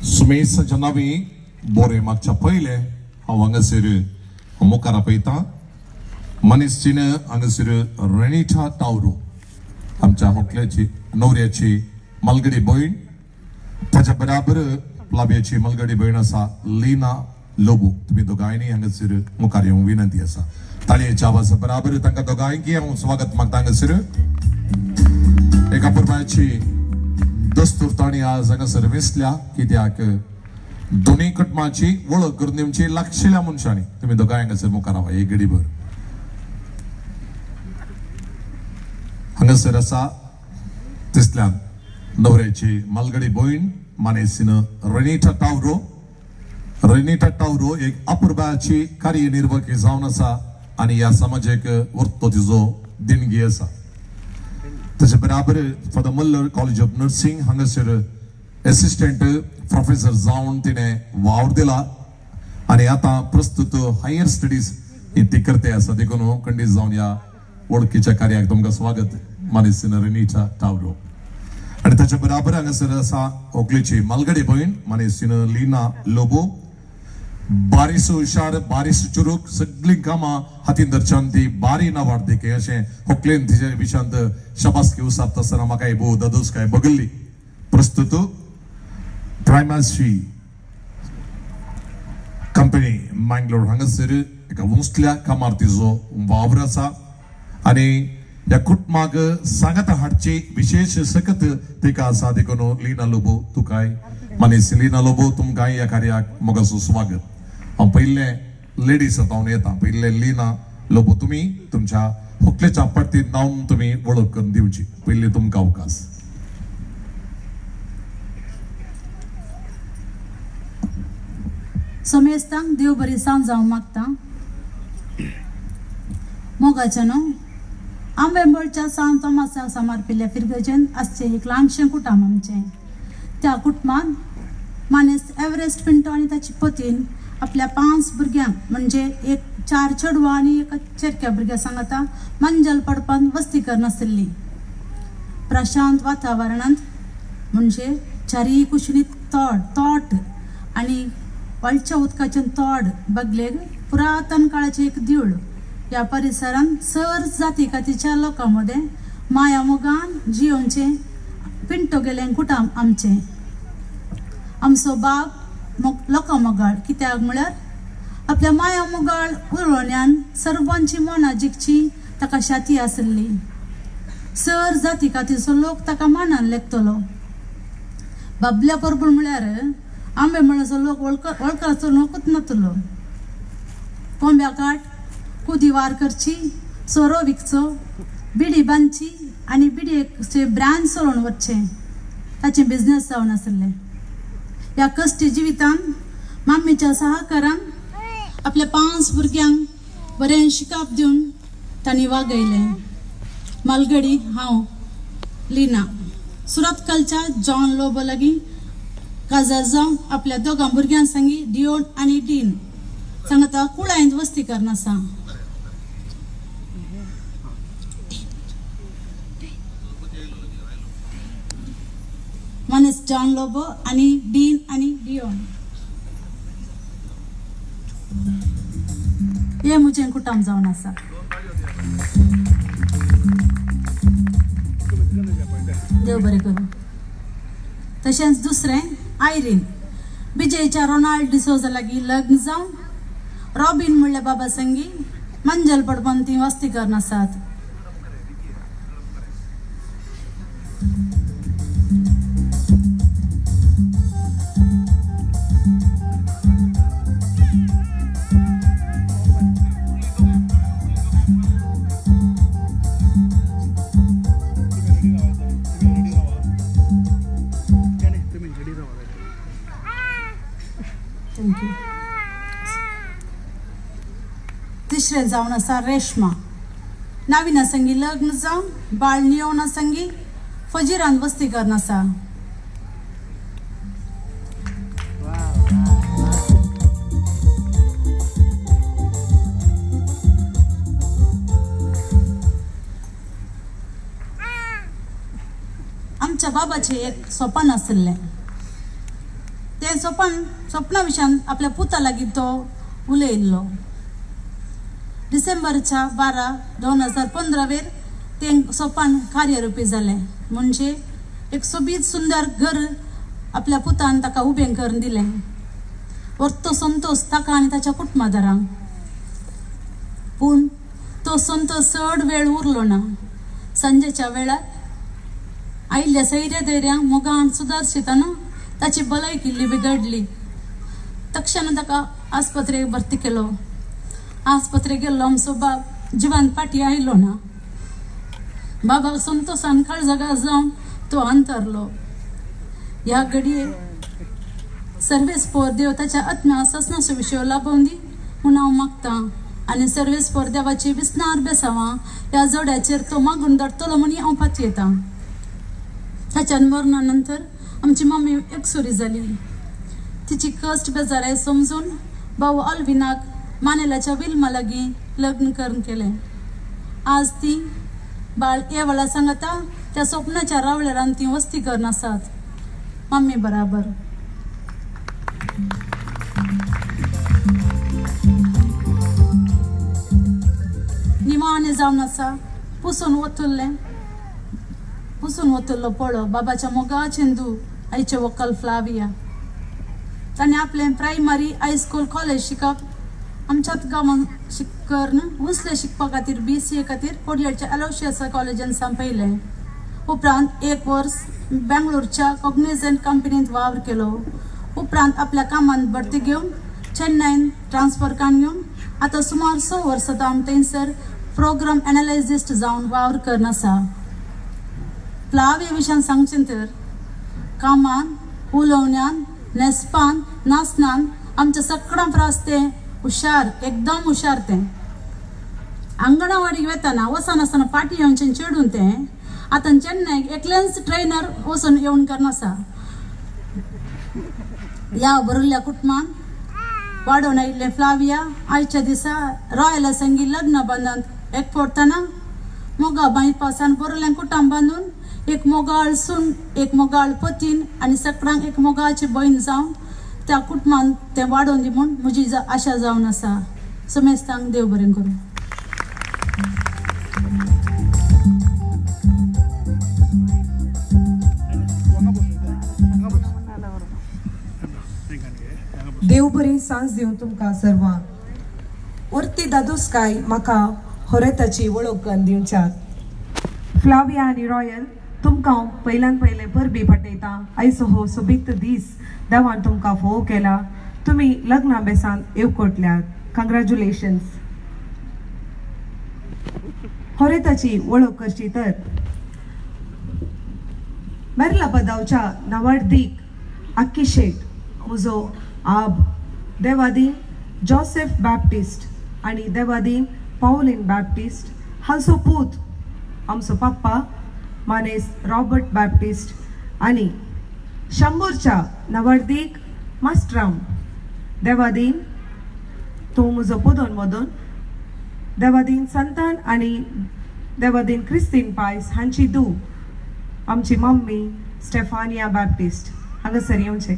सुमेश जनावी बोरे मागच्या पहिले हांगासर मुखार पळयता मनीसजीन हांगासर रेनिटा टावरो आमच्या होकल्याची नवऱ्याची मलगडी भयण ताच्या बराबर प्लाब्याची मलगडी भयण आसा लीना लोबो तुम्ही दोगांयनी हांगासर मुखार येवंक विनंती आसा ताळयेच्या आवाजा बराबर तांकां दोगांयकी हांव स्वागत मागता हांगासर एका पुरबाची दस्तूर ताणी आज हांगासर वेसल्या कित्याक दोन्ही कुटुंबाची वळख करून दिवची लागशिल्ल्या मनशांनी तुम्ही दोगांय हांगासर मुखार रावा एक घडीभर हांगासर आसा तिसल्यान नवऱ्याची मलगडी भयण मानेसीन रेनिटा टावरो एक अपुर्बाची कार्यनिर्वाहकी जावन आसा आणि या समाजाक वर्तो तिजो देणगी आसा ताचे बराबर for the Muller college of nursing हांगासर असिस्टंट प्रोफेसर जावन तिने वावर दिला आणि आता प्रस्तुत हायर स्टडीज ती करते आसा देखून खंडीत जावन या वळखीच्या कार्याक तुमकां स्वागत मानेसीन रेनिटा टावरो आणि ताच्या बराबर हांगासर आसा ओकलेची मलगडी भयण मानेसीन लीना लोबो बारीस हुशार बारीस चुरूक सगळी कामां हातीन धरच्यान ती बारी ना वाडते अशें होकलेन तिच्या विशांत शबासकी उसारता आसतना म्हाका ही भोव दादोसकाय बगल्ली प्रस्तुत प्रायमासी कंपनी मंगलोर हांगासर एका वंसल्या कामार तिजो वावर आसा आणि या कुटुंबाक सांगात हाडची विशेष सकत तिका आसा देखून लीना लोबो तुकाय मनीस लीना लोबो तुमकां या कार्याक मोगाचो स्वागत हांव पयले लेडीज हातावन येता पयले लीना लोबो तुमी तुमच्या होकलेच्या पट्टीन नांवन तुमी वळख करून दिवची पयले तुमकां अवकाश सोमेस्तांक देव बरी सांज जावंक मागता मोगाच्या न्हू आंबेंबळच्या सांत तोमासा समर्पिल्ल्या फिरगेचेन आसचें एक ल्हानशें कुटुंब आमचें त्या कुटुंबांत मानेस एव्हरेस्ट पिंटो आनी ताची पतीन आपल्या 5 भुरग्यांक म्हणजे एक 4 चेडवां आनी एका चेरक्या भुरग्या सांगाता मंजल पडपान वस्ती करनासली प्रशांत वातावरणांत म्हणजे चारी कुशीनीत तोट आनी वाळच्या उदकाचें तोड बगलेक पुरातन काळाचें एक देवूळ या परिसरात सर जाती कातीच्या लोकांमध्ये माया मोगान जियोंचे पिंटो गेलें कुटुंब आमचें आमचो बाप लोकमोगाळ कित्याक म्हळ्यार आपल्या माया मोगाळ उलोवण्यान सर्वांची मनां जिखची ताका शाती आसली सर जाती कातीचो लोक ताका मानान लेखतलो बाबल्या परबूळ म्हळ्यार आंबे म्हणचो लोक वळखाचो लोकूच नातलो कोंब्या काट कुदी वार करची सोरो विकचो बिडी बांदची आनी बिडयेचे ब्रँड चलोवन वचचें ताचें बिझनेस जावन आसलें ह्या कश्टी जिवितान माम्मीच्या सहकारान आपल्या 5 भुरग्यांक बरें शिकाप दिवन तांणी वागयलें मलगडी हांव लीना सुरतकलच्या जॉन लोबो लागीं काजार जावन आपल्या 2 भुरग्यां सांगी डिओन आनी डीन सांगता कुळायंत वस्ती करन आसा मनीस जॉन लोबो आणि डीन आणि डिओन हे मुझे कुटुंब जावन आसा देव बरें करूं तशेंच दुसरें आयरीन विजयच्या रोनाल्ड डिसोजा लागीं लग्न जावन रॉबिन म्हणल्या बाबा संगी मंजल पडपान ती वस्ती करन आसात तिसरे जावन आसा रेशमा नाविना संगी लग्न जावन बाळ नियोना संगी फजिरान वस्ती करन आसा आमच्या बाबाचे एक स्वप्न आसलें ते ते स्वप्ना विशयान आपल्या पुता लागीं तो उलयल्लो. डिसेंबरच्या 12, 2015 वेर ते स्वप्न कार्यरूपी जालें. म्हणजे एक सोबीत सुंदर घर आपल्या पुतान ताका उबें करून दिलें. तो संतोष ताका आनी ताच्या कुटुंबादारांक. पूण तो संतोष चड वेळ उरलो ना. संजेच्या वेळार आयिल्ल्या सैर्य धैर्यांक मोगान सुदारशिताना ताची भलायकी बिगडली. तक्षण ताका आस्पत्रेक भरती केलो. आस्पत्रेक गेल्लो आमचो बाब जिवान फाटी आयलो ना. बाबाक संतोषान काळजागा जावन तो अंतरलो. ह्या घडये सर्वेस्पोर देव ताच्या आत्म्या ससनासो विशय लाभोवन दी म्हूण हांव मागतां. आनी सर्वेस्पोर देवाची विस्नार बेसावां ह्या जोड्याचेर तो मागून धाडटलो म्हूण हांव पातयेतां. ताच्या मरणा नंतर आमची मम्मी एकसुरी जाली. तिची कश्ट बेजाराय समजून भाऊ अल्विनाक मानेलाच्या विल्मा लागीं लग्न करून केलें. आज ती बाळ येवळा सांगता त्या स्वप्नाच्या रावळेरान ती वस्ती करून आसात मम्मी बराबर. निमाणे जावन आसा पुसून वतुल्लो पळो बाबाच्या मोगा चेंदू आईचे वक्कल फ्लाविया. ताणें आपलें प्रायमरी हायस्कूल कॉलेज शिकप आमच्याच गांवांत शिकन उसले शिकपा खातीर BCA खातीर कोडयाच्या अलोशियस कॉलेजान सांपयलें. उपरांत 1 वर्स बेंगळूरच्या कॉग्निझंट कंपनीत वावर केलो. उपरांत आपल्या कामांत बढती घेवन चेन्नईन ट्रान्सफर काडून घेवन आतां सुमार 6 वर्सां जावन थंयसर प्रोग्राम एनालिस्ट जावन वावर करून आसा. फ्लाविया विशयान सांगचें तर कामान उलोवण्यान न्हेसपान नाचनान आमच्या सगळ्यां परस तें हुशार एकदम हुशार. तें अंगणवाडीक वेताना वचनासतना पाटी येवचें चेडून तें आतां चेन्नईक एकलेंच ट्रेनर वचून येवन करन आसा. ह्या बरिल्ल्या कुटुंबान वाडोवन आयिल्लें फ्लाविया आयच्या दिसा रॉयल संगी लग्न बांदत एकपडटना मोगा बाई पावसान बरिल्लें कुटुंब बांदून एक मोगाळ सून एक मोगाळ पतीन आनी सगळ्यांक एक मोगाची बहीण जावन त्या कुटुंबान तें वाडोवन दी म्हूण म्हजी आशा जावन आसा. समेस्तांक देव बरें करूं. देव बरी सांज दिवं तुमकां सर्वांक. वर्ती दादोसकाय म्हाका होरेताची वळख करून दिवच्यात. फ्लाविया आनी रॉयल तुमकां पयल्यान पयलें परबी पटयता. आयचो हो सोबीत दीस देवान तुमकां फोव केला. तुमी लग्ना बेसान येवकोटल्यात. कंग्रॅच्युलेशन्स. होरेताची वळख करची तर मेरला पदावच्या नवाडदीक आक्की शेट म्हजो आब देवादीन जोसेफ बॅप्टिस्ट आनी देवादीन पावलीन बॅप्टिस्ट हांचो पूत आमचो पप्पा मानेस रॉबर्ट बॅप्टिस्ट आनी शंभरच्या नवाडदीक मास्ट्राम देवादीन तो म्हजो पुदोन मदन देवादीन संतान आनी देवादीन क्रिस्तीन पायस हांची धू आमची मम्मी स्टेफानिया बॅप्टिस्ट हांगासर येवचें.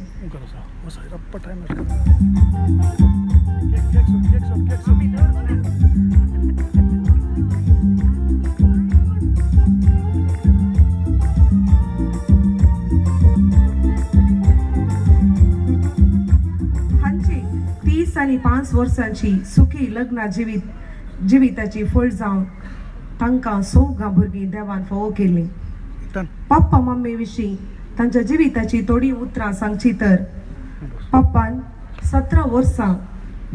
हांची 30 आनी 5 वर्सांची सुखी लग्ना जिविताची फळ जावन तांकां सोगां भुरगीं देवान फोव केल्लीं. पप्पा मम्मी विशीं तांच्या जिविताची थोडी उतरां सांगची तर पप्पान 17 वर्सां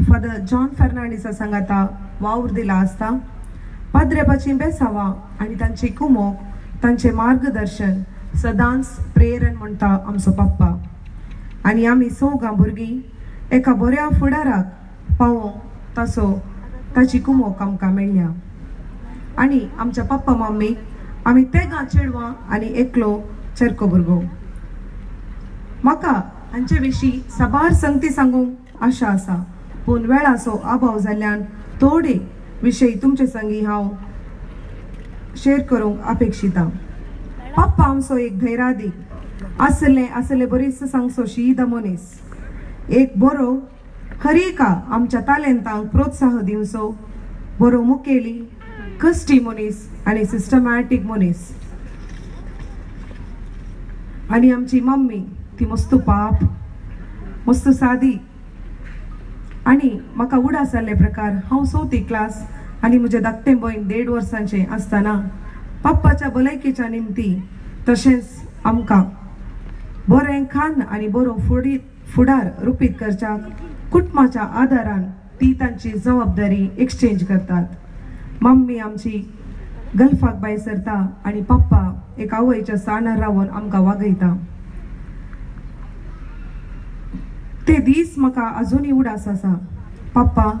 फादर जॉन फर्नांडीसा सांगाता वावर दिला आसता. पाद्रेपाची बेसावां आनी तांची कुमोक तांचे मार्गदर्शन सदांच प्रेरण म्हणटा आमचो पप्पा. आनी आमी सोगां भुरगीं एका बऱ्या फुडाराक पावोंक ताची कुमोक आमकां मेळ्ळ्या. आनी आमच्या पप्पा मम्मीक आमी तेगां चेडवां आनी एकलो चेरको भुरगो. म्हाका हांचे विशीं साबार संगती सांगूंक आशा आसा पूण वेळाचो अभाव जाल्ल्यान थोडे विशय तुमचे संगी हांव शेअर करूंक अपेक्षिता. पप्पा आमचो एक धैर्यादी आसले बरीच सांगसो शीद मनीस एक बरो हरेका आमच्या तालेंतांक प्रोत्साह दिवचो, बरो मुखेली कश्टी मनीस आणि सिस्टमॅटिक मनीस. आणि आमची मम्मी ती मस्त पाप, मस्त सादी. आणि म्हाका उडास जाल्ले प्रकार हांव 4थी क्लास आणि म्हजे धाकटें भयण 1.5 वर्सांचे आसतना पप्पाच्या भलायकेच्या निमती तशेंच आमकां बरें खान आणि बरो फुडार रुपीत करच्याक कुटुंबाच्या आदारान ती तांची जबाबदारी एक्सचेंज करतात. मम्मी आमची गल्फाक भायर सरता आणि पप्पा एक आवयच्या स्थानार रावन आमकां वागयता. ते दीस म्हाका अजुनूय उडास आसा. पप्पा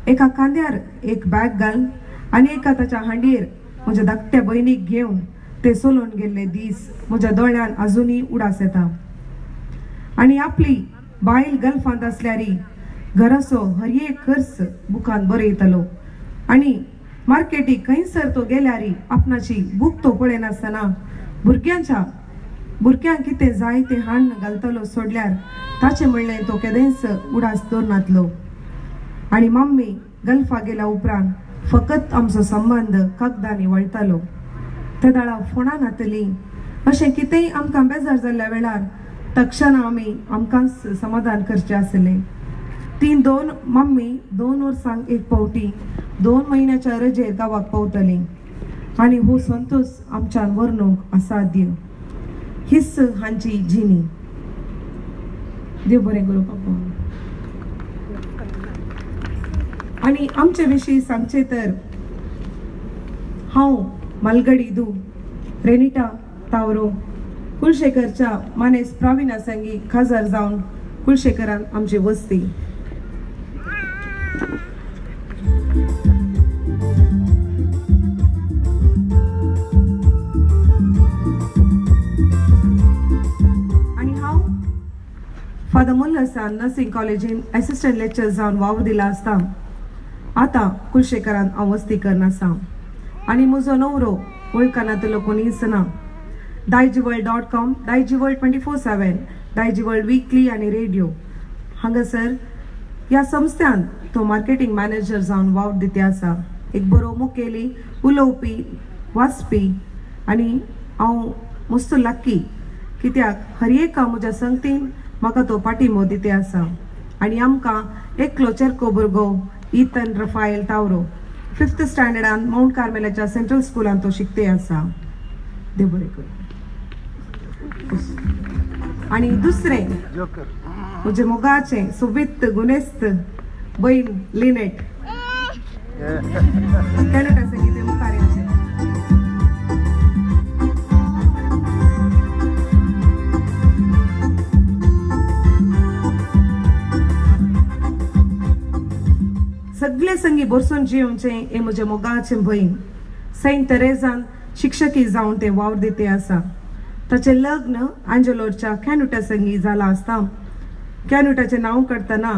एका खांद्यार एक बॅग घाल आणि एका ताच्या हांडयेर म्हज्या धाकट्या भयणीक घेवन ते चलोवन गेल्ले दीस म्हज्या दोळ्यान अजुनूय उडास येता. आणि आपली बायल गल्फांत आसल्यारी घराचो हर एक खर्च बुकान बरयतलो आणि मार्केटीक खंयसर तो गेल्यारी आपणाची बूक तो पळयनासतना भुरग्यांक कितें जाय ते हाण घालतलो सोडल्यार ताचे म्हणलें तो केदेंच उडास दवरनातलो. आणि मम्मी गल्फा गेल्या उपरांत फकत आमचो संबंध कागदांनी वळतालो. त्या दाळा फोणान येतली अशें कितेंय आमकां बेजार जाल्ल्या वेळार तक्षण आमी आमकांच समाधान करचें आसलें. ती मम्मी 2 वर्सांक एक पावटी 2 म्हयन्याच्या रजेर गांवाक पावतली आणि हो संतोष आमच्यान वर्णूंक असाध्य. हीच हांची जिणी. देव बरें करूं पप्पा. आणि आमचे विशीं सांगचे तर हांव मालगडी दू रेनिटा तावरो कुलशेखरच्या मानेस प्राविना संगी खाजार जावन कुलशेखरान आमची वस्ती. आणि हांव फादर मुल्लसान नर्सिंग कॉलेजीन असिस्टंट लेक्चर जावन वावर दिला आसता आतां कुलशेखरान हांव वस्ती करना आसा. आणि म्हजो नवरो वळखनातलो कोणीच ना. daijiworld.com, daijiworld 24/7, daijiworld वीकली आणि रेडिओ हांगासर ह्या संस्थान तो मार्केटिंग मॅनेजर जावन वावर दिते आसा. एक बरो मुखेली उलोवपी वाचपी आणि हांव मस्त लक्की कित्याक हर एका म्हज्या संगतीन म्हाका तो पाठिंबो दिते आसा. आणि आमकां एकलो चेरको भुरगो इथन रफायल तावरो 5th स्टँडर्डान माउंट कार्मेलाच्या सेंट्रल स्कुलान तो शिकते आसा. देव बरें करूं. आणि दुसरे म्हजे मोगाचे सोबीत गुनेस्त बहीण लिनेट कॅनडा संगीत मुखाऱ्यांचे. सगळे संगी बरसून जिवचे हे म्हजे मोगाचे बहीण सेंट तेरेझान शिक्षकी जावन ते वावर दिते आसा. ताचे लग्न अँजलोरच्या कॅनुटा संगी जाला आसता. कॅनुटाचे नाव करतना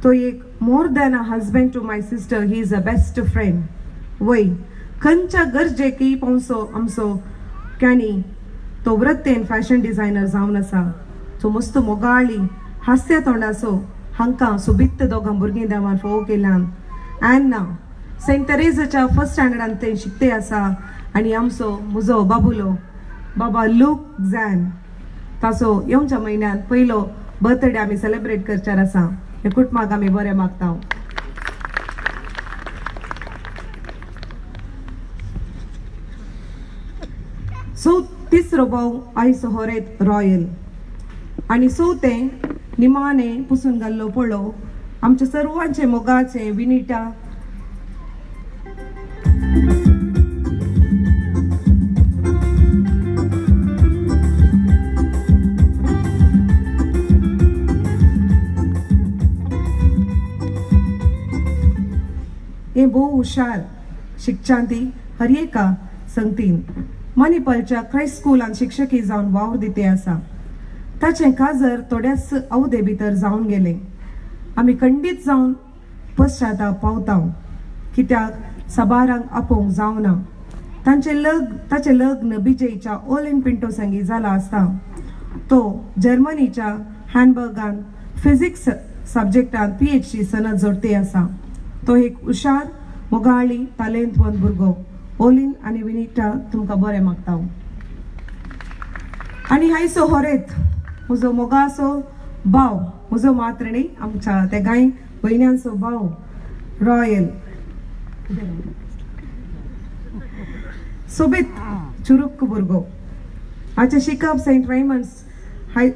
तो एक more than a husband to my sister, he is a best friend. वय खंयच्या गरजेकी पावसो आमचो कॅनी तो वृत्तेन फॅशन डिझायनर जावन आसा. तो मस्त मोगाळी हास्य तोंडाचो हांकां सोबित्त दोगां भुरगीं देवान फोव केल्यान. एन्ना सेंट तेरेझाच्या 1st स्टँडर्डान ते शिकते आसा. आणि आमचो म्हजो बाबुलो बाबा लूक झॅन ताचो येवच्या म्हयन्यान पयलो बर्थडे आमी सेलिब्रेट करचार आसा. हे कुटुंबाक आमी बरें मागता. सो तिसरो भाव आयज होरेत रॉयल आणि चवथे निमाणे पुसून घाल्लो पळो आमच्या सर्वांचे मोगाचे विनिटा. हे भोव हुशार शिक्षांती हर एका संगतीन मणिपालच्या क्रायस्ट स्कुलान शिक्षकी जावन वावर दिते आसा. ताचे काजर थोड्याच अवधे भितर जावन गेले. आमी खंडीत जावन पश्चाताप पावता कित्याक साबारांक आपोवंक जावना. ताचे लग्न बिजेच्या ओलिन पिंटो संगी जाला आसता. तो जर्मनीच्या हॅम्बर्गान फिजिक्स सब्जेक्टान PhD सनद जोडते आसा. तो एक हुशार मोगाळी टॅलेंटवंत भुरगो. ओलिन आनी विनिता तुमकां बरें मागता. आनी हायसो होरेत म्हजो मोगाचो भाव, म्हजो मात्रिणी, आमच्या त्या गाय भयण्यांचो भाव रॉयल सोबीत चुरुक्क भुरगो. हाचें शिकप सेंट रेमंड्स हाय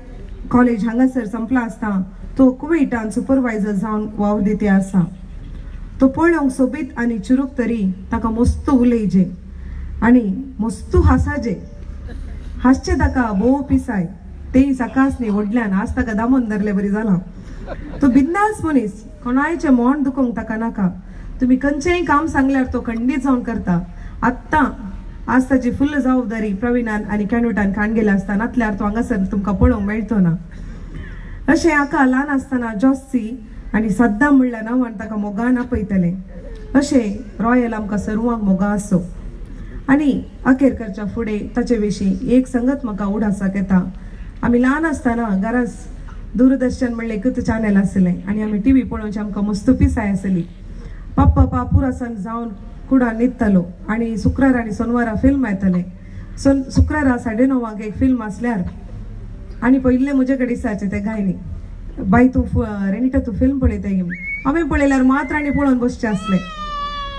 कॉलेज हांगासर संपला आसता तो कुवेटान सुपरवायझर जावन वावर दिते आसा. तो पळोवंक सोबीत आनी चुरूक तरी ताका मस्त उलयजे आनी मस्त हांसाजे. हासचे ताका भोव पिसाय. तेय सकाळच न्ही व्हडल्यान आज ताका दामोन धरले बरी जाला. तो बिंदास मनीस, कोणायचे मोण दुखोवंक ताका नाका. तुम्ही खंयचेंय काम सांगल्यार तो खंडीत जावन करता. आत्तां आज ताची फुल्ल जबाबदारी प्रवीणान आनी कॅनोटान खाणगेला आसता, नातल्यार तो हांगासर तुमकां पळोवंक मेळटो ना. अशें हाका ल्हान आसतना जॉस्सी आनी सद्दां म्हणल्या नांवान ताका मोगान आपयतले. अशें रॉयल आमकां सर्वांक मोगा आसो. आनी अखेरकरच्या फुडें ताचे विशीं एक संगत म्हाका उडासाक येता. आमी ल्हान आसतना घरांस दूरदर्शन म्हणलें एकूच चॅनल आसलें आनी आमी TV पळोवची आमकां मस्त पिसाय आसली. पप्पा पापुरासन जावन कुडान न्हिदतालो आनी शुक्रार आनी सोनवारा फिल्म येतलें. शुक्रारा 9:30 एक फिल्म आसल्यार आनी पयले म्हजे कडेन दिसाचे ते गायनी बाय तूं रेनिटा तूं फिल्म पळयता गे. हांवें पळयल्यार मात्र आनी पळोवन बसचें आसलें.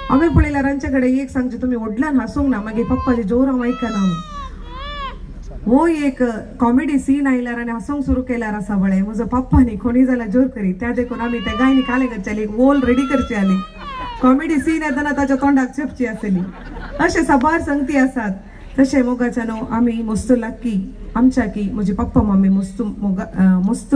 हांवें पळयल्यार रांचे कडेन एक सांगचें तुमी व्हडल्यान हांसूंक ना, मागीर पप्पाचे जोर हांव आयकना. हो एक कॉमेडी सीन आयल्यार आनी हांसूंक सुरू केल्यार आसा बळें. म्हजो पप्पा न्ही कोणी जाल्यार जोर करी. त्या देखून आमी त्या गायनी काले करचे एक वोल रेडी करची आली. कॉमेडी सीन येतना ताच्या तोंडाक चेपची आसली. अशे साबार संगती आसात. तशें मोगाच्यानो आमी मस्त लक्की आमच्या की म्हजे पप्पा मम्मी मस्त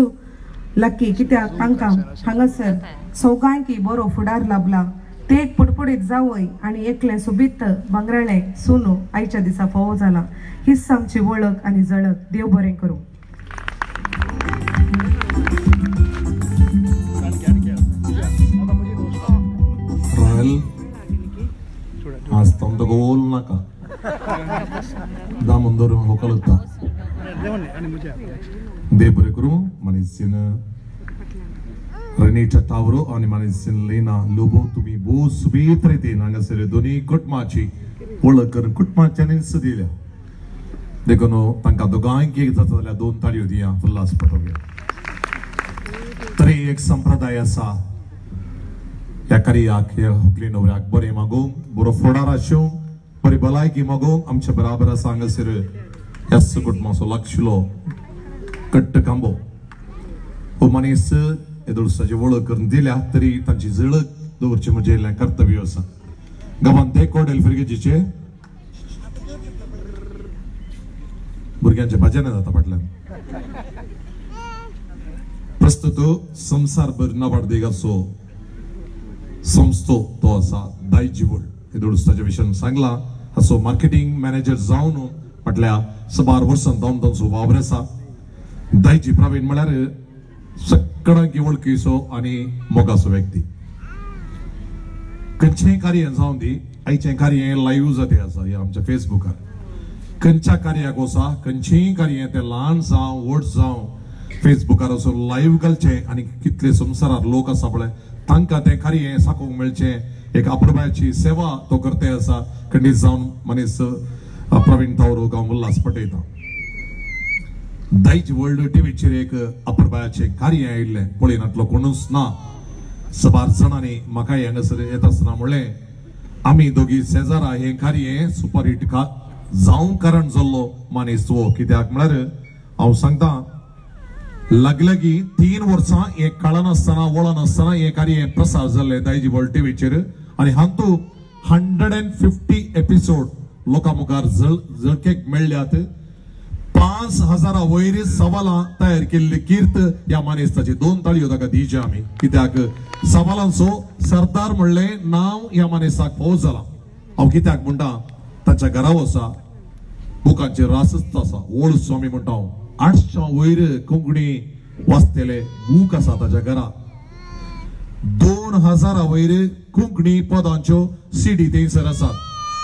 लक्की, कित्याक तांकां हांगासर सौगांयकी बरो फुडार लाभला. ते एक पडपडीत जावय आनी एकलें सोबीत भांगराळें सोनू आयच्या दिसा फावो जाला. हीच आमची वळख आनी जळख. देव बरें करूं. रॉयल आज तमदा गोल नाका दामन धरून होकलता. देव बरें करूं. मनीसिन रेनिटा टावरो आनी मनीसिन लेना लोबो तुमी भोव सुबीत रितीन हांगासर दोनी कुटुंबाची वळख करून कुटुंबाच्या निस दिल्या. देखून तांकां दोगांयक एक जाता जाल्यार 2 ताळयो दिया उल्हास पटोवया. तरी एक संप्रदाय आसा ह्या कार्याक ह्या व्हंकले न्हवऱ्याक बरें मागोवंक, बरो फुडार आसूंक, बरी भलायकी मागोवंक आमच्या बराबर आसा हांगासर ह्या कुटुंबाचो लागशिल्लो कट्ट खांबो. हो मनीस येदोळसाची वळख करून दिल्या तरी तांची जळख दवरची म्हजें कर्तव्य आसा. गांवांत ते कोडेल फिरगेजीचे भुरग्यांचे भजन जाता फाटल्यान. प्रस्तुत संसारभर नावाडदेगाचो संस्थो तो आसा दायजी वर्ल्ड. येदोळसाच्या विशयान सांगला हाचो मार्केटिंग मॅनेजर जावन फाटल्या 12 वर्सां तांचो वावर आसा. दायजी प्रवीण म्हळ्यार सगळ्यांक वळखीचो आनी मोगाचो व्यक्ती. खंयचेंय कार्य जावं दी, आयचें कार्य लायव्ह जाते आसा ह्या आमच्या फेसबुकार. खंयच्या कार्याक वचा, खंयचेंय कार्य तें ल्हान जावं व्हड जावं फेसबुकार वचून लायव्ह घालचें आनी कितले संवसारांत लोक आसा पळय तांकां तें कार्य साकोवंक मेळचें. एक अपुरबायची सेवा तो करते आसा. खंडीत जावन मनीस प्रवीण तावरो गांव उल्हास पटयता. दायज वर्ल्ड टीव्हीचेर एक अपुरबायाचें कार्य आयिल्लें पळयनातलो कोणूच ना. 12 जाणांनी म्हाका हांगासर येता आसतना म्हणलें आमी दोगी शेजारा हें कार्य सुपरहिट जावंक कारण जाल्लो मनीस वो. कित्याक म्हळ्यार हांव सांगता लागलगी 3 वर्सां हें कळनासतना वळनासतना हें कार्य प्रसार जाल्लें दायजी वर्ल्ड टीव्हीचेर आनी हातूंत 150 एपिसोड लोकां मुखार जळकेक मेळ्ळ्यात. 5000 वयर सवालां तयार केल्ली कीर्त ह्या मानेस्ताची. 2 ताळयो ताका दिवचे आमी. कित्याक सवालांचो सरदार म्हणलें नांव ह्या मानेस्ताक फावो जाला. हांव कित्याक म्हणटा ताच्या घरा वचा बुकांचेर रासच आसा. ओल्ड स्वामी म्हणटा हांव 800 वयर कोंकणी वाचतेले बूक आसा ताच्या घरा. 2000 वयर कोंकणी पदांच्यो CD थंयसर आसात.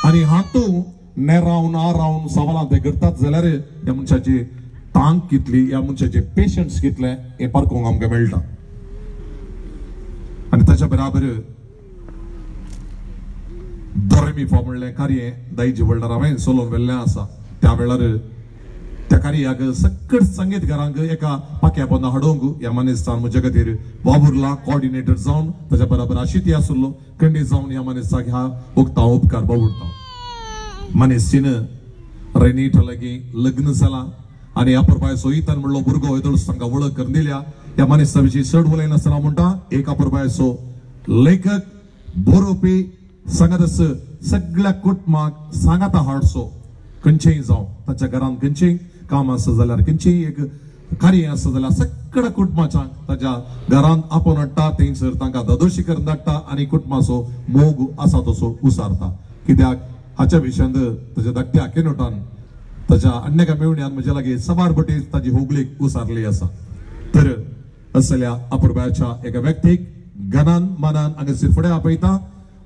आनी हातूंत ने रावन आ रावन सवालां ते करतात जाल्यार ह्या मनशाची तांक कितली या मनशाचे पेशन्स कितले हे पारखूंक आमकां मेळटा आनी ताच्या बराबर दोरेमिफा म्हणलें कार्य दायज व्हडल्यार हांवें चलोवन व्हेल्लें आसा त्या वेळार त्या कार्याक सकट संगीतकारांक एका पाक्या पोंदा हाडूंक ह्या मनेस्तान म्हजे खातीर वावुरला कोऑर्डिनेटर जावन ताच्या बराबर आशिती आसलो खंडी जावन ह्या मनेस्ताक ह्या उक्ता उपकार बावुरता मनेस्तीन रेनीट लागी लग्न जाला आनी अपुरबाय सोयीतान म्हणलो भुरगो येदोळस तांकां वळख करून दिल्या ह्या मनेस्ता विशीं चड उलयनासतना म्हणटा एक अपुरबायचो लेखक बरोवपी सांगात सगळ्या कुटुंबाक सांगाता हाडसो खंयचेय जावं ताच्या घरान खंयचेय काम आसा जाल्यार खंयचेय एक कार्य आसा जाल्यार सगळ्या कुटुंबाच्या ताच्या घरान आपोवन हाडटा थंयसर तांकां धदोशी करून धाडटा आनी कुटुंबाचो मोग आसा तसो उसारता कित्याक हाच्या विशयांत ताच्या धाकट्या केनोटान ताच्या अन्यका मेवण्यान म्हज्या लागीं सवार बटे ताची होगलीक उसारली आसा तर असल्या अपुरबायच्या एका व्यक्तीक घनान मानान हांगासर फुडें आपयता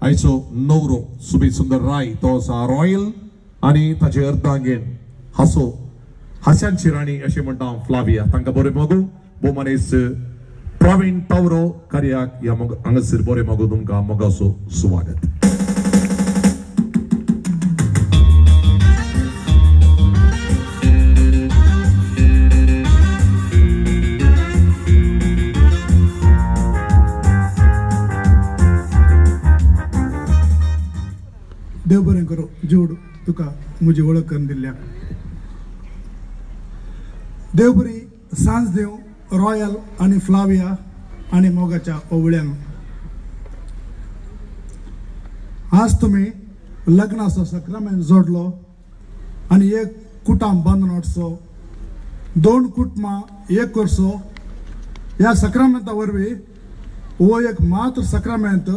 आयचो नवरो सुबेज सुंदर राय तो आसा रॉयल आनी ताचे अर्धांगीण हास्यांची राणी अशें म्हणटा फ्लाविया तांकां बरें मोगू भोव मनीस प्रवीण तावरो कार्याक ह्या हांगासर बरें मोगू तुमकां मोगाचो सुवागत देव बरें करो जोड तुका म्हजी वळख करून दिल्ल्या देव बरी सांज देव रॉयल आनी फ्लाविया आनी मोगाच्या ओवळ्यांक आज तुम्ही लग्नाचो सक्रामेंट जोडलो आनी एक कुटाम बंद नोडचो दोन कुटुंबां एक करचो ह्या सक्रामेंता वरवीं हो एक मात्र सक्रामेंत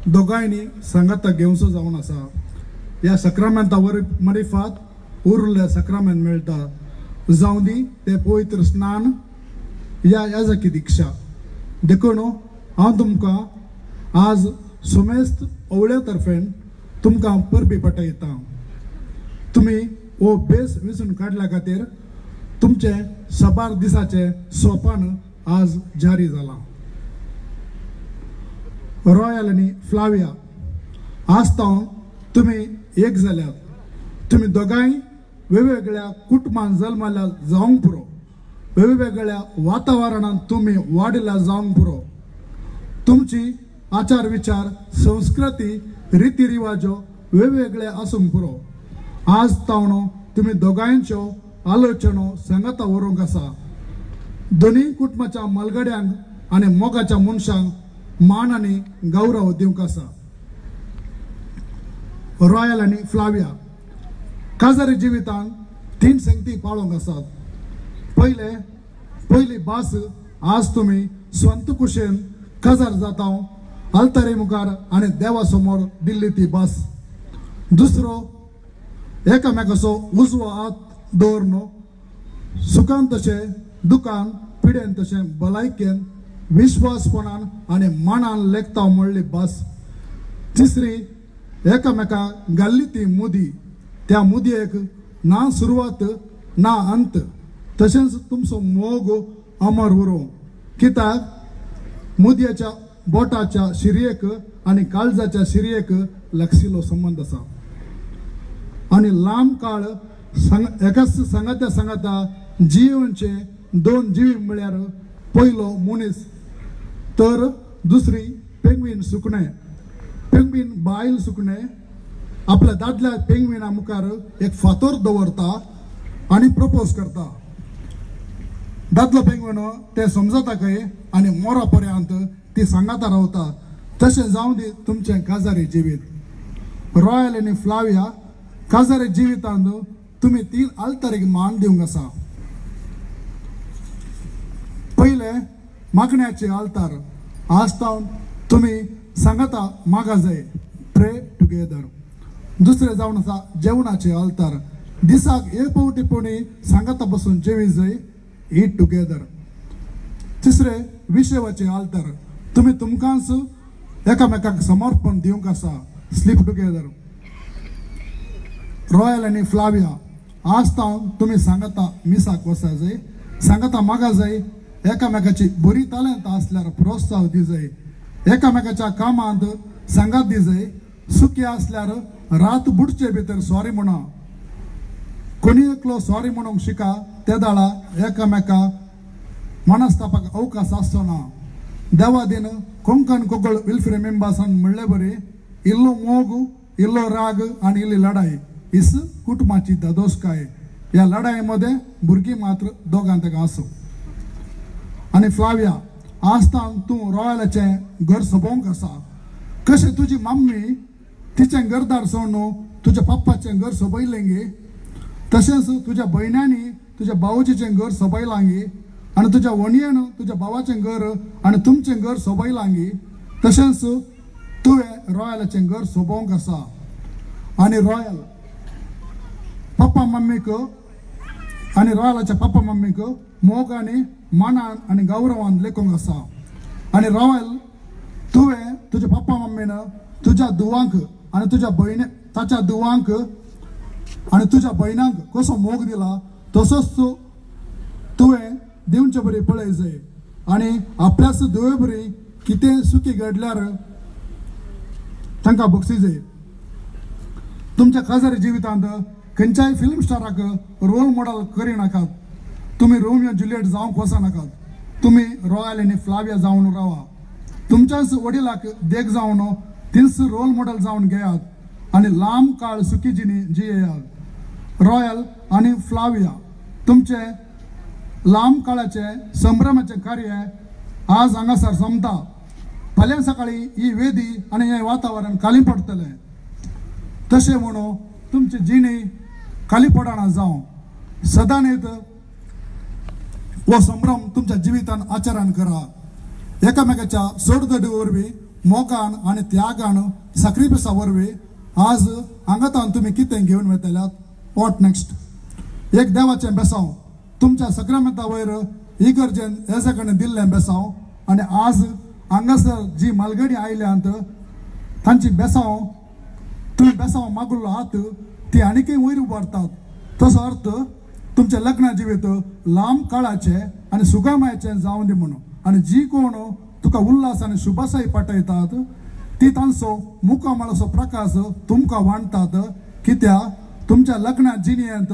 दोगांयनी सांगाता घेवचो जावन आसा ह्या सक्रामेंता मरिफात उरले सक्रामेंत मेळटा जावं दी ते पवित्र स्नान या याजकी दिक्षा देखून हांव तुमकां आज सुमेस्त ओवळ्या तर्फेन तुमकां परबी पटयता तुमी हो बेस विसरून काडल्या खातीर तुमचे सबार दिसाचे सोपान आज जारी जाला रॉयल आनी फ्लाविया आज तावन तुमी एक जाल्यात तुमी दोगांय वेगवेगळ्या कुटुंबांत जल्मल्या जावंक पुरो वेगवेगळ्या वातावरणांत तुमी वाडिल्ल्या जावंक पुरो तुमची आचार विचार संस्कृती रिती रिवाजो वेगवेगळे आसूंक पुरो आज तावणो तुमी दोगांयच्यो आलोचनो सांगाता व्हरूंक आसा दोनूय कुटुंबाच्या मलगड्यांक आनी मोगाच्या मनशांक मान आनी गौरव दिवंक आसा रॉयल आनी फ्लाविया काजारी जिवितांत तीन संगती पाळोवंक आसात पयली भास आज तुमी स्वंत कुशेन काजार जाता अल्तारे मुखार आनी देवा समोर दिल्ली ती भास दुसरो एकामेकाचो उजवो हात दवरनो सुखान तशें दुखान पिडेन तशें भलायकेन विश्वासपणान आनी मनान लेखता म्हणली भास तिसरी एकामेकाक घाल्ली ती मुदी त्या मुदयेक ना सुरवात ना अंत तशेंच तुमचो मोग अमर उरूं कित्याक मुदयेच्या बोटाच्या शिरयेक आनी काळजाच्या शिरयेक लागशिल्लो संबंध आसा आनी लांब काळ एकाच सांगाता जिवनचे दोन जीव म्हळ्यार पयलो मनीस तर दुसरी पेंग्वीन सुकणें पेंग्वीन बायल सुकणें आपल्या दादल्या पेंग्विना मुखार एक फातर दवरता आनी प्रपोज करता दादलो पेंग्वीन ते समजता खंय आनी मोरा पर्यंत ती सांगाता रावता तशें जावं दी तुमचें काजारी जिवीत रॉयल आनी फ्लाविया काजारी जिवितांत तुमी तीन आल्तारीक मान दिवंक आसा पयले मागण्याचे आल्तार आज तावन तुमी सांगाता मागा जाय प्रे टुगेदर दुसरे जावन आसा जेवणाचे आल्तार दिसाक एक पावटी सांगाता बसून जेवी जाय ईट टुगेदर तिसरे विशेवाचे आल्तार तुमी तुमकांच एकामेकाक समर्पण दिवंक आसा स्लीप टुगेदर रॉयल आनी फ्लाविया आज तुम्ही सांगता मिसाक वसाय सांगता मागा जाय एकामेकाची बरी तालंत असल्यार प्रोत्साह दिजय एकामेकाच्या कामांत सांगात दिजय सुखी असल्यार रात बुडचे भितर सॉरी म्हणा कोणी एकलो सॉरी म्हणूंक शिका त्या दाळा एकामेका मनस्तापाक अवकाश आसचो ना देवा दिन कोंकण कोगळ विल्फ रिमेंबर्सान म्हणले बरे इल्लो मोग इल्लो राग आणि इल्ली लढाई इस कुटुंबाची दादोसकाय या लढाईमध्ये भुरगीं मात्र दोगांतक आसो आणि फ्लाविया आज तूं रॉयलाचें घर सोबोवंक आसा कशें तुजी मम्मी तिचें घरदार सोडून तुज्या पप्पाचें घर सोबयलें गे तशेंच तुज्या भयण्यांनी तुज्या भावजीचें घर सोबयलां गे आणि तुझ्या वणयेन तुझ्या भावाचें घर आणि तुमचें घर सोबयलां गे तशेंच तुवें रॉयलाचें घर सोबोवंक आसा आणि रॉयल पप्पा मम्मीक आणि रॉयलाच्या पप्पा मम्मीक मोग आणि मानान आणि गौरवान लेखूंक आसा आणि रॉयल तुवें तुज्या पप्पा मम्मीन तुज्या दुवांक आणि तुज्या भयणी ताच्या दुवांक आणि तुज्या भयणांक कसो मोग दिला तसोच तुवें दिवचे बरी पळय जाय आणि आपल्याच दुवे बरी कितें सुखी घडल्यार तांकां बक्षी जाय तुमच्या खासारी जिवितांत खंयच्याय फिल्म स्टाराक रोल मॉडेल करिनाकात तुम्ही रोमियो जुलियट जावंक वचनाकात तुम्ही रॉयल आनी फ्लाविया जावन रावा तुमच्याच वडिलाक देख जावन तिल्स रोल मॉडेल जावन घेयात आणि लांब काळ सुखी जियेयात रॉयल आणि फ्लाविया तुमचे लांब काळाचे संभ्रमाचे कार्य आज हांगासर सोंपता फाल्यां सकाळी ही वेदी आणि हे वातावरण खाली पडतलें तशें म्हणून तुमची जिणी खाली पडना जावं सदां येत वो संभ्रम तुमच्या जिवितान आचरण करा एकामेकाच्या सोडदडी वरवीं मोगान आणि त्यागान साक्रिफिसा वरवीं आज हांगातान तुमी कितें घेवन वतल्यात वॉट नेक्स्ट एक देवाचें बेसांव तुमच्या सक्रामेंता वयर इगर्जेन हेजे कडेन दिल्लें बेसांव आणि आज हांगासर जी मालगडी आयल्यांत तांची बेसांव तुम्ही बेसांव मागुल्लो आहात ती आनीकय वयर उबारतात तसो अर्थ तुमचे लग्न जिवीत लांब काळाचे आणि सुगमायेचें जावं दी म्हणून आणि जी कोण तुका उल्हास आणि शुभासाय पाठयतात ती तांचो मुखामळाचो प्रकाश तुमकां वांडटात कित्या तुमच्या लग्न जिणयेंत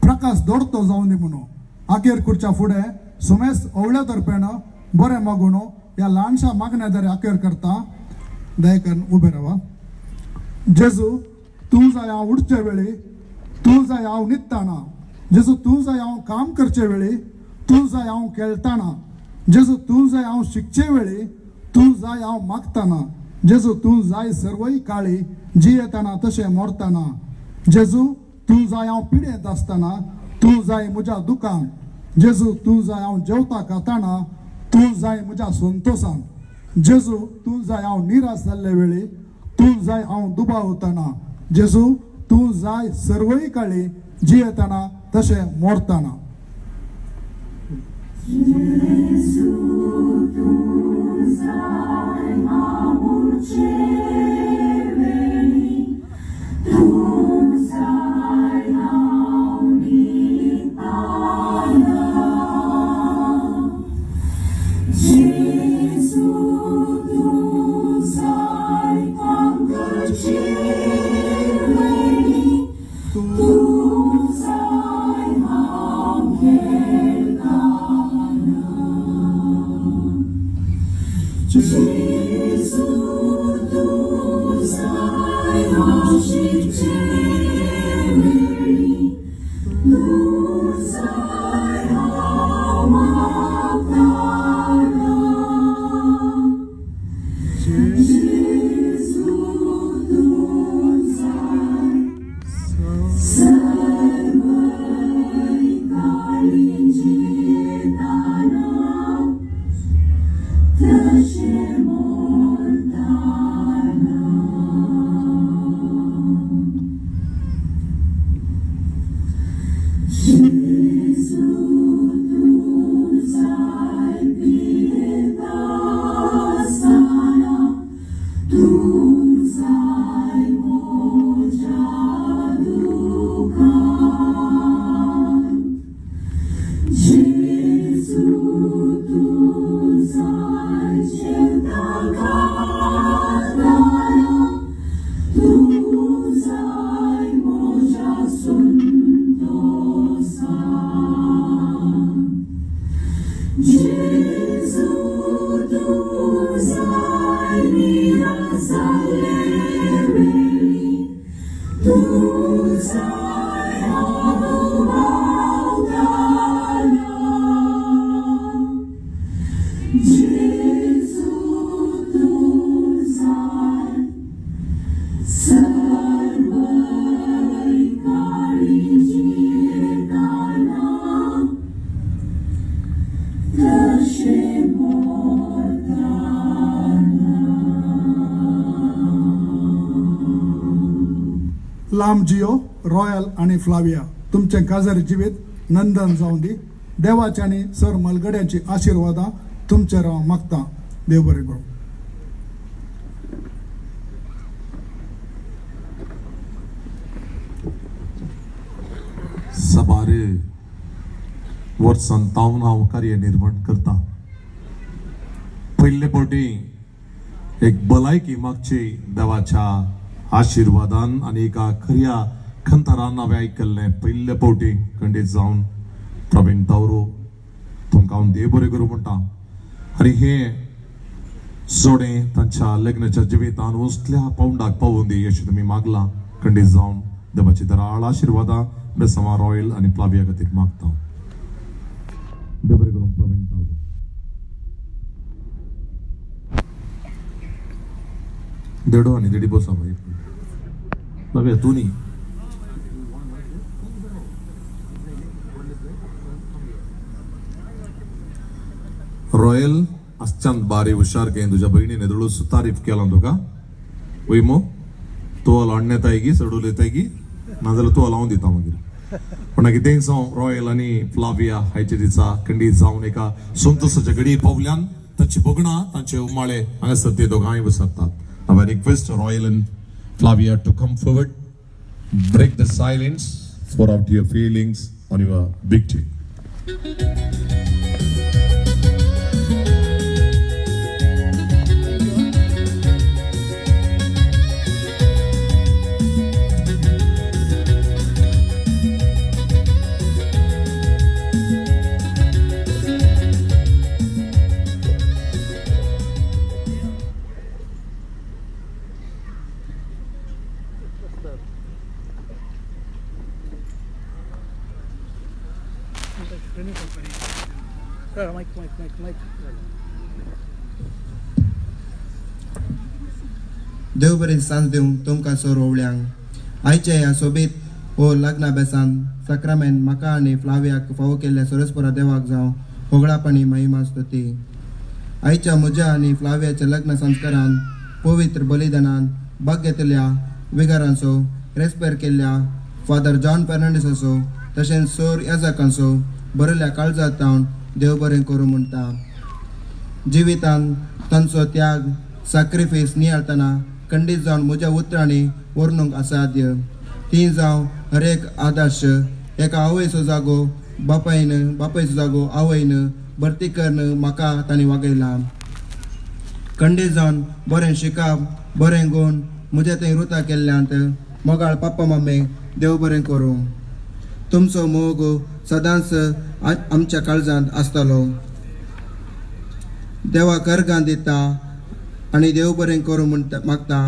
प्रकाश दौडतो जावं दी म्हणून आखेर खुर्च्या फुडें सुमेश ओवळ्या तर्फेन बरें मागून ह्या ल्हानशा मागण्यादारी आखेर करता दयेकन उबे रावा जेजू तूं जाय हांव उठचे वेळी तूं जाय हांव न्हिदताना जेजू तूं जाय हांव काम करचे वेळी तूं जाय हांव खेळटाना जेजू तूं जाय हांव शिकचे वेळी तूं जाय हांव मागताना जेजू तूं जाय सर्वय काळी जियेताना तशें मरताना जेजू तूं जाय हांव पिडेंत आसतना तूं जाय म्हज्या दुखान जेजू तूं जाय हांव जेवता खाताना तूं जाय म्हज्या संतोशान जेजू तूं जाय हांव निराश जाल्ले वेळी तूं जाय हांव दुबावतना जेजू तूं जाय सर्वय काळी जियेताना तशें मरताना Jesus, लांब जियो रॉयल आणि फ्लाविया तुमचे काजर जिवीत नंदन जाऊन दी देवाची आणि सर मलगड्याची आशीर्वादा तुमचे राव मागता देव बरे करू. सबारे वर्सान तावन हांव कार्य निर्माण करता. पयले फावटी एक भलायकी मागची देवाच्या आशीर्वादान आणि एका खऱ्या खंतरान हांवें आयकल्लें. पयले फावटी खंडीत जावन प्रवीण तावरो तुमकां हांव देव बरें करूं म्हणटा. आनी हें जोडें तांच्या लग्नाच्या जिवितान उसल्या पावंडाक पावून दी अशें तुमी मागलां. खंडीत जावन देवाची दराळ आशीर्वादां बेसमा रॉयल आणि फ्लाविया खातीर मागता. देव बरें करूं प्रवीण तावरो. देडो आणि देडी बसा भाई फ्लाविया तू न्ही. रॉयल आसच्यान बारी हुशार घेन तुज्या भयणीने दळू तारीफ केला तुका वयमो तो लाडण्यात आयगी चडूल येतायगी नाजाल्यार तूं लावून दिता मागीर. पण कितेंय जावं रॉयल आनी फ्लाविया हायच्या दिसा खंडीत जावन एका संतोशाच्या घडये पावल्यान तांची भोगणां तांचे उमाळे हांगासर ते दोगांय बसतात. Now I request Royal and Flavia to come forward, break the silence, pour out your feelings on your victory. देव बरें सांज दिवं तुमकां सर ओवळ्यांक. आयच्या ह्या सोबीत हो लग्ना बेसान सक्रामेंत म्हाका आनी फ्लावियाक फावो केल्ल्या सरस्परा देवाक जावं होगळापणी महिमा स्तुती. आयच्या म्हज्या आनी फ्लावियाच्या लग्न संस्कारान पवित्र बलिदानान भाग घेतल्या विगारांचो रेस्पेर केल्ल्या फादर जॉन फेर्नांडीस असो तशेंच सोर याजाकांचो बरयल्या काळजांतावन देव बरें करूं म्हणटा. जिवितान तांचो त्याग सॅक्रिफायस नियाळतना खंडीत जावन म्हज्या उतरांनी वर्णूंक असाध्य. ती जावं हर एक आदर्श एका आवयचो जागो बापायचो जागो आवयन भरती करन म्हाका तांणी वागयला. खंडीत जावन बरें शिकप बरें गूण म्हज्या थंय रुता केल्ल्यांत मोगाळ पप्पा मम्मी देव बरें करूं. तुमचो मोग सदांच आमच्या काळजांत आसतलो. देवा करगां दिता आनी देव बरें करूं म्हणटा मागता.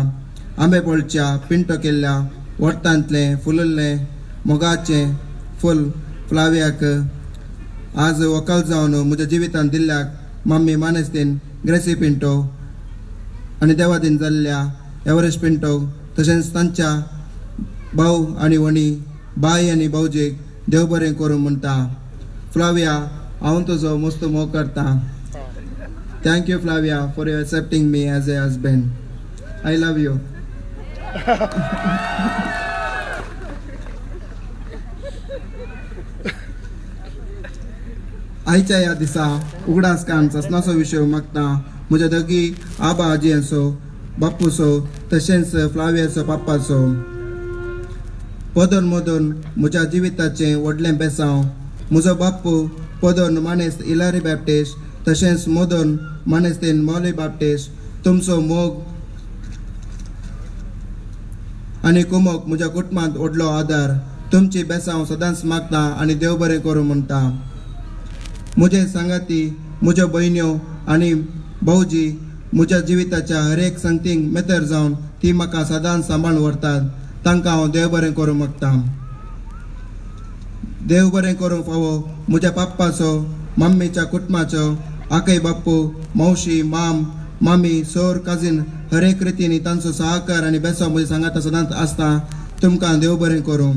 आंबेपोळच्या पिंटो केल्ल्या वर्तांतलें फुलल्लें मोगाचें फूल फ्लावियाक आज वकाल जावन म्हज्या जिवितांत दिल्ल्याक मम्मी मानेस्तीन ग्रेसी पिंटो आनी देवादीन जाल्ल्या एवरेस्ट पिंटो तशेंच तांच्या भाऊ आनी वणी बाय आनी भाऊजेक देव बरें करूं म्हणटा. फ्लाविया हांव तुजो मस्त मोग करता. Thank you, Flavia, for accepting me as a husband. I love you. आयच्या ह्या दिसा उगडासकान ससनाचो विशय मागता. म्हज्या दोगी आबा आजयेचो बापूचो तशेंच फ्लावियाचो पापाचो पदोन मदून म्हज्या जिविताचें व्हडलें बेसांव. म्हजो बापू पदोन मानेस्त इलारी बॅप्टिस्ट तशेंच मदन मानेस्तेन मौली बाप्टिस्ट. तुमचो मोग आनी कुमोक म्हज्या कुटुंबांत व्हडलो आदार. तुमची बेसांव सदांच मागता आनी देव बरें करूं म्हणटा. मुझे संगती म्हज्यो बहिण्यो आनी भाऊजी म्हज्या जिविताच्या हर एक संगतींक मेतर जावन ती म्हाका सदांच सांबाळून व्हरतात तांकां हांव देव बरें करूंक मागता. देव बरें करूंक फावो म्हज्या पप्पाचो मम्मीच्या कुटुंबाचो आकय बाप्पू मावशी माम मामी सोर काजीन हर एक रितीन तांचो सहकार आनी बेसांव म्हज्या सांगाता सदांच आसता. तुमकां देव बरें करूं.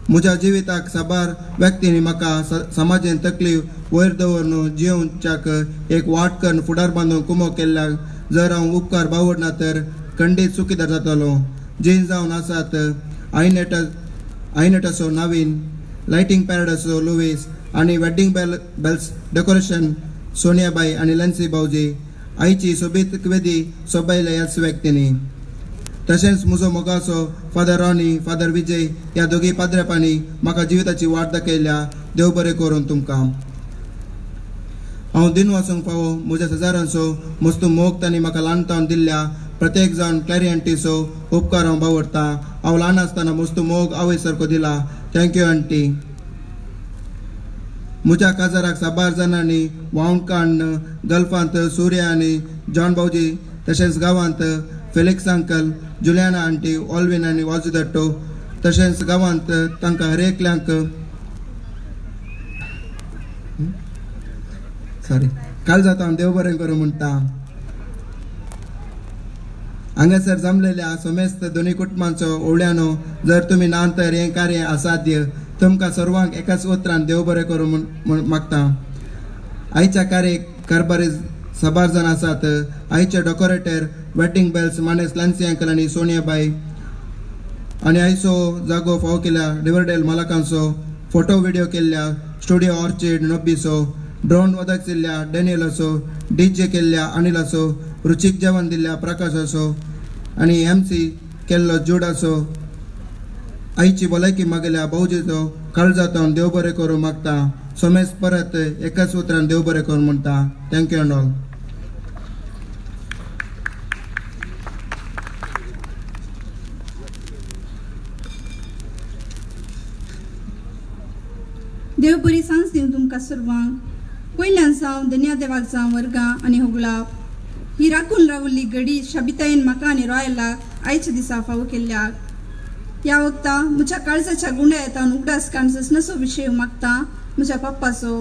म्हज्या जिविताक साबार व्यक्तींनी म्हाका समाजीन तकलीफ वयर दवरून जिवच्याक एक वाट करून फुडार बांदून कुमो केल्ल्याक जर हांव उपकार बावडना तर खंडीत चुकीदार जातालो. जीन जावन आसात आयनेटाचो नवीन, लायटिंग पॅराडाचो लुईस आनी वेडिंग बेल्स डेकोरेशन सोनियाबाई आनी लेन्सी भाऊजी. आईची सोबीत वेदी सोबयले ह्याच व्यक्तींनी. तशेंच म्हजो मोगाचो फादर रॉनी फादर विजय ह्या दोगी पाद्रेपांनी म्हाका जिविताची वाट दाखयल्या. देव बरें करून तुमकां. हांव दिन वाचूंक फावो म्हज्या शेजाऱ्यांचो मस्त मोग तांणी म्हाका ल्हानपण दिल्ल्या प्रत्येक जाण क्लॅरी आंटीचो उपकार हांव बावडटा. हांव ल्हान आसतना मस्त मोग आवय सारको दिला. Thank you aunty. म्हज्या काजाराक साबार जाणांनी वावणकांड गल्फांत सूर्या आनी जॉन भाऊजी तशेंच गांवांत Felix uncle Juliana aunty Alvin आनी वाजू धाडटो तशेंच गांवांत तांकां हर एकल्यांक काल जाता हांव देव बरें करूं म्हणटा. हांगासर जमलेल्या समेस्त दोनी कुटुंबांचो ओवळ्यानो जर तुमी ना तर हें कार्य असाध्य. तुमकां सर्वांक एकाच उतरान देव बरें करूं म्हण मागता. आयच्या कार्याक कारभारी साबार जाण आसात. आयचे डेकोरेटर वेडिंग बेल्स मानेस लान्सी अंकल आनी सोनियाबाई आनी आयचो जागो फावो केल्या रिवरडेल मालकांचो. फोटो व्हिडिओ केल्ल्या स्टुडिओ ऑर्चिड नब्बीचो. ड्रोन वदक दिल्ल्या डॅनियलाचो. DJ केल्ल्या अनिलाचो. रुचीक जेवण दिल्ल्या प्रकाशाचो आनी MC केल्लो जुडाचो. आईची भलायकी मागल्या भाऊजीचो काळजांत देव बरें करूं मागता. सोमेस परत एकाच उतरान देव बरें करूं म्हणटा. Thank you and all. देव बरी सांज दिवं तुमकां सर्वांक. पयल्यान सावन धन्या देवाक जावं वर्गां आनी होगलाप. ही राखून रावल्ली घडी शाबितायेन म्हाका आनी रॉयलाक आयच्या दिसा फावो केल्ल्याक. ह्या वक्ता म्हज्या काळजाच्या गुंड्या येतावन उगडास काणसो विशय मागता म्हज्या पप्पाचो.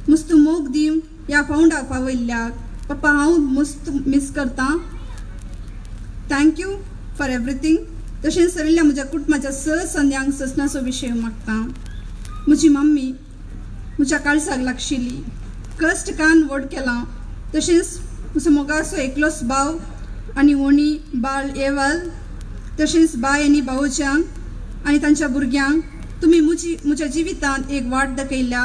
मस्त मोग दिवन ह्या फावंडाक फावयल्ल्याक. पप्पा हांव मस्त मिस करता. Thank you for everything. तशेंच सरिल्ल्या म्हज्या कुटुंबाच्या संद्यांक ससनाचो विशय मागता. म्हजी मम्मी म्हज्या काळजाक लागशिल्ली. कश्ट कान व्हड केलां. तशेंच म्हजो मोगाचो एकलोच भाव आनी वणी बाळ येवल. तशेंच बाय आनी भावोच्यांक आनी तांच्या भुरग्यांक तुमी म्हज्या जिवितांत एक वाट दाखयल्या.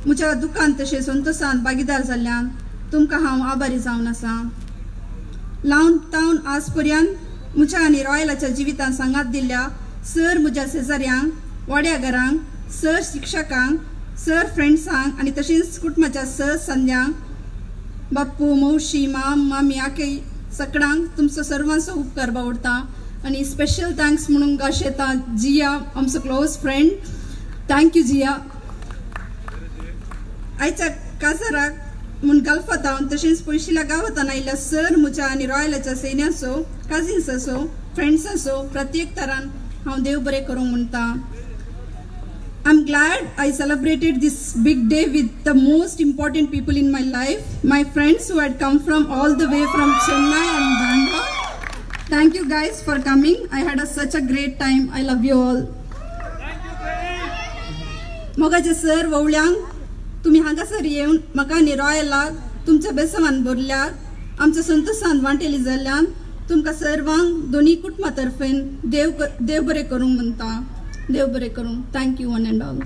म्हज्या दुखांत तशें संतोशांत भागीदार जाल्ल्यान तुमकां हांव आभारी जावन आसा. लावन तावन आज पर्यंत म्हज्या आनी रॉयलाच्या जिवितांत सांगात दिल्ल्या सर म्हज्या शेजाऱ्यांक, वाड्या घरांक, सर शिक्षकांक, सर फ्रेंड्सांक आनी तशेंच कुटुंबाच्या सर संद्यांक, बाप्पू मावशी माम मामी आकय सगळ्यांक तुमचो सर्वांचो उपकार बावडटा. आनी स्पेशल थँक्स म्हणून गाश येता जिया आमचो क्लोज फ्रेंड. थँक्यू जिया. आयच्या काजाराक म्हूण गल्फात हांव तशेंच पयशिल्या गांवांत आयिल्ल्या सर म्हज्या आनी रॉयलाच्या सैन्याचो काजिन्साचो फ्रेंड्साचो प्रत्येक तरान हांव देव बरें करूंक म्हणटा. I'm glad I celebrated this big day with the most important people in my life, my friends who had come from all the way from Chennai and Bangalore. Thank you guys for coming. I had such a great time. I love you all. मोगाचे sir ववळ्यांक तुम्ही हांगासर येवन म्हाका आनी रॉयलाक तुमच्या बेसवान भरल्याक आमच्या संतोशान वांटेली जाल्ल्यान तुमकां सर्वांक दोनी कुटुंबा तर्फेन देव बरें करूंक म्हणटा. देव बरें करूं. Thank you one and all.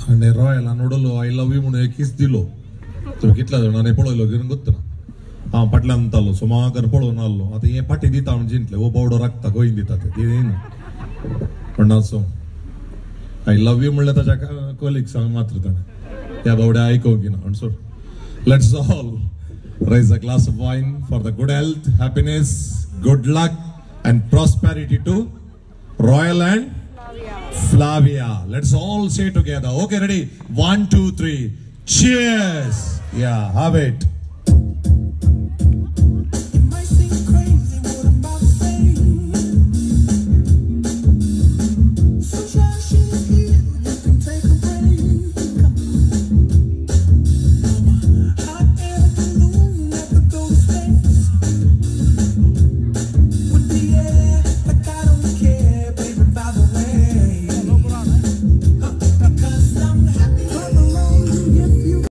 आणि रॉयला नोडलो आय लव्ह यू म्हणून एक किस दिलो. तुम्ही कितल्या जाणांनी पळयलो घेवन गोत्ता. हांव फाटल्यान तालो सो म्हाका पळोवन आसलो. आतां हे फाटी दिता म्हणून जिंकले वो बावडो राखता गोंय दिता ते पण असो आय लव्ह यू म्हणल्यार ताच्या कलिग्सांक मात्र ताणें त्या बावड्या आयकोंक ना. सोड Let's all raise a glass of wine for the good health, happiness, good luck and prosperity to Royal and Flavia. Let's all say together. Okay, ready? 1, 2, 3. Cheers. Yeah, have it.